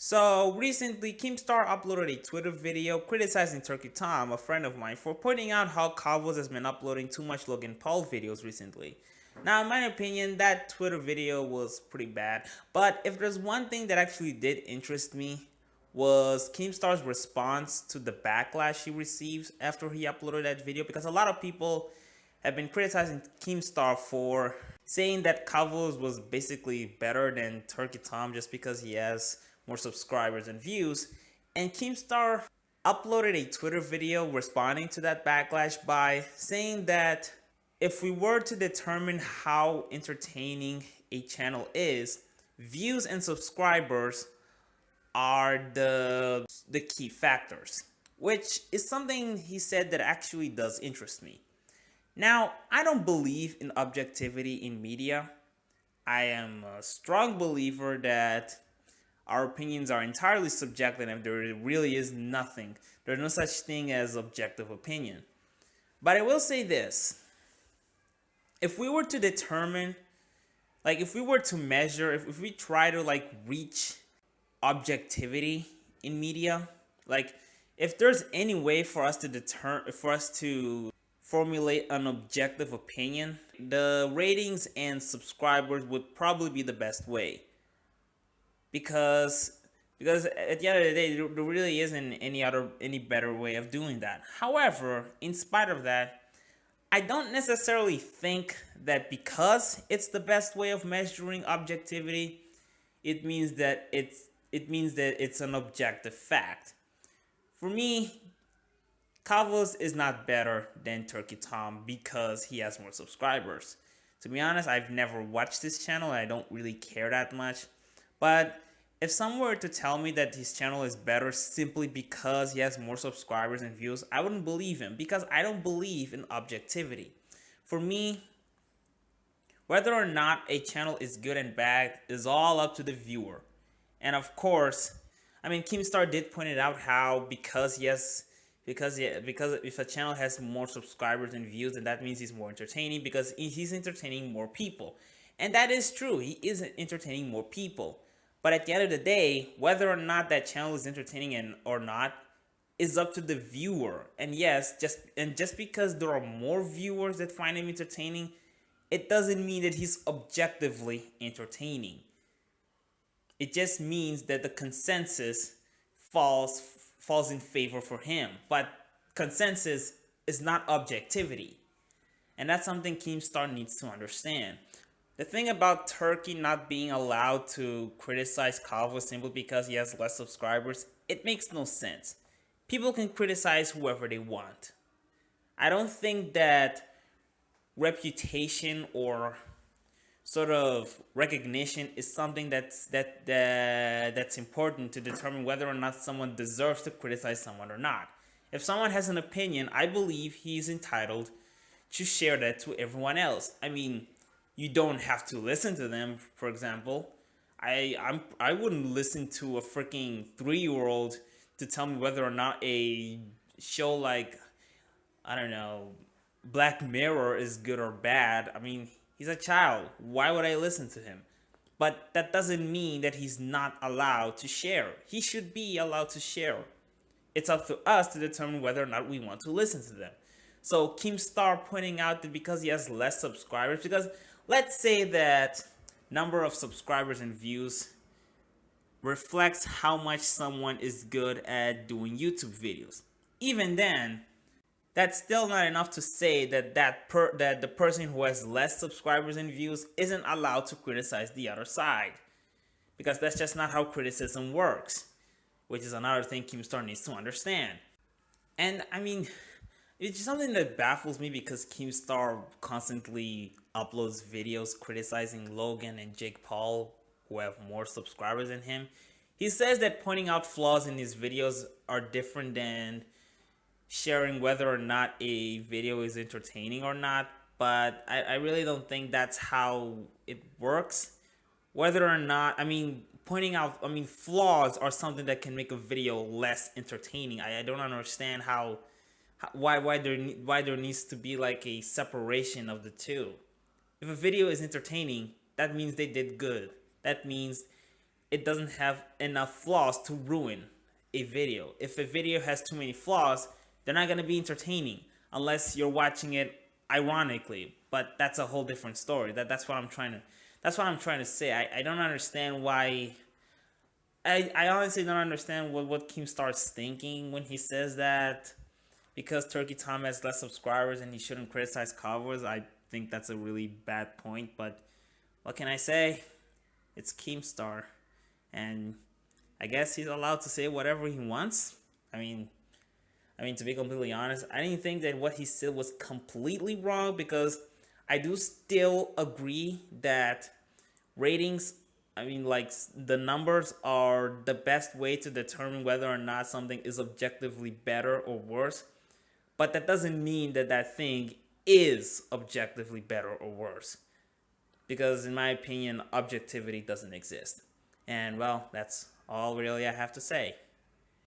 So recently, Keemstar uploaded a Twitter video criticizing Turkey Tom, a friend of mine, for pointing out how Cavos has been uploading too much Logan Paul videos recently. Now, in my opinion, that Twitter video was pretty bad. But if there's one thing that actually did interest me, was Keemstar's response to the backlash he received after he uploaded that video, because a lot of people have been criticizing Keemstar for saying that Cavos was basically better than Turkey Tom just because he has more subscribers and views. And Keemstar uploaded a Twitter video responding to that backlash by saying that if we were to determine how entertaining a channel is, views and subscribers are the key factors, which is something he said that actually does interest me. Now, I don't believe in objectivity in media. I am a strong believer that our opinions are entirely subjective and there really is nothing. There's no such thing as objective opinion. But I will say this. If we were to determine, if we were to measure, if we try to reach objectivity in media, if there's any way for us to formulate an objective opinion, the ratings and subscribers would probably be the best way. Because at the end of the day, there really isn't any better way of doing that. However, in spite of that, I don't necessarily think that because it's the best way of measuring objectivity, it means that it's an objective fact. For me, Cavos is not better than Turkey Tom because he has more subscribers. To be honest, I've never watched this channel and I don't really care that much. But if someone were to tell me that his channel is better simply because he has more subscribers and views, I wouldn't believe him because I don't believe in objectivity. For me, whether or not a channel is good and bad is all up to the viewer. And of course, Keemstar did point it out how because if a channel has more subscribers and views, then that means he's more entertaining because he's entertaining more people. And that is true. He is entertaining more people. But at the end of the day, whether or not that channel is entertaining or not is up to the viewer. And yes, just because there are more viewers that find him entertaining, it doesn't mean that he's objectively entertaining. It just means that the consensus falls in favor for him. But consensus is not objectivity. And that's something Keemstar needs to understand. The thing about Turkey not being allowed to criticize Cavos simply because he has less subscribers, it makes no sense. People can criticize whoever they want. I don't think that reputation or sort of recognition is something that's important to determine whether or not someone deserves to criticize someone or not. If someone has an opinion, I believe he's entitled to share that to everyone else. You don't have to listen to them. For example, I wouldn't listen to a freaking 3-year-old to tell me whether or not a show like, I don't know, Black Mirror is good or bad. He's a child. Why would I listen to him? But that doesn't mean that he's not allowed to share. He should be allowed to share. It's up to us to determine whether or not we want to listen to them. So Keemstar pointing out that because he has less subscribers, because let's say that number of subscribers and views reflects how much someone is good at doing YouTube videos. Even then, that's still not enough to say that the person who has less subscribers and views isn't allowed to criticize the other side. Because that's just not how criticism works, which is another thing Keemstar needs to understand. And it's something that baffles me because Keemstar constantly uploads videos criticizing Logan and Jake Paul, who have more subscribers than him. He says that pointing out flaws in his videos are different than sharing whether or not a video is entertaining or not, but I really don't think that's how it works. Whether or not, pointing out, flaws are something that can make a video less entertaining. I don't understand why there needs to be a separation of the two. If a video is entertaining, that means they did good. That means it doesn't have enough flaws to ruin a video. If a video has too many flaws, they're not going to be entertaining unless you're watching it ironically. But that's a whole different story. That's what I'm trying to say. I don't understand why. I honestly don't understand what Keemstar's thinking when he says that because Turkey Tom has less subscribers and he shouldn't criticize covers. I think that's a really bad point, but what can I say? It's Keemstar, and I guess he's allowed to say whatever he wants. To be completely honest, I didn't think that what he said was completely wrong because I do still agree that ratings, like the numbers are the best way to determine whether or not something is objectively better or worse. But that doesn't mean that that thing is objectively better or worse. Because in my opinion, objectivity doesn't exist. And well, that's all really I have to say.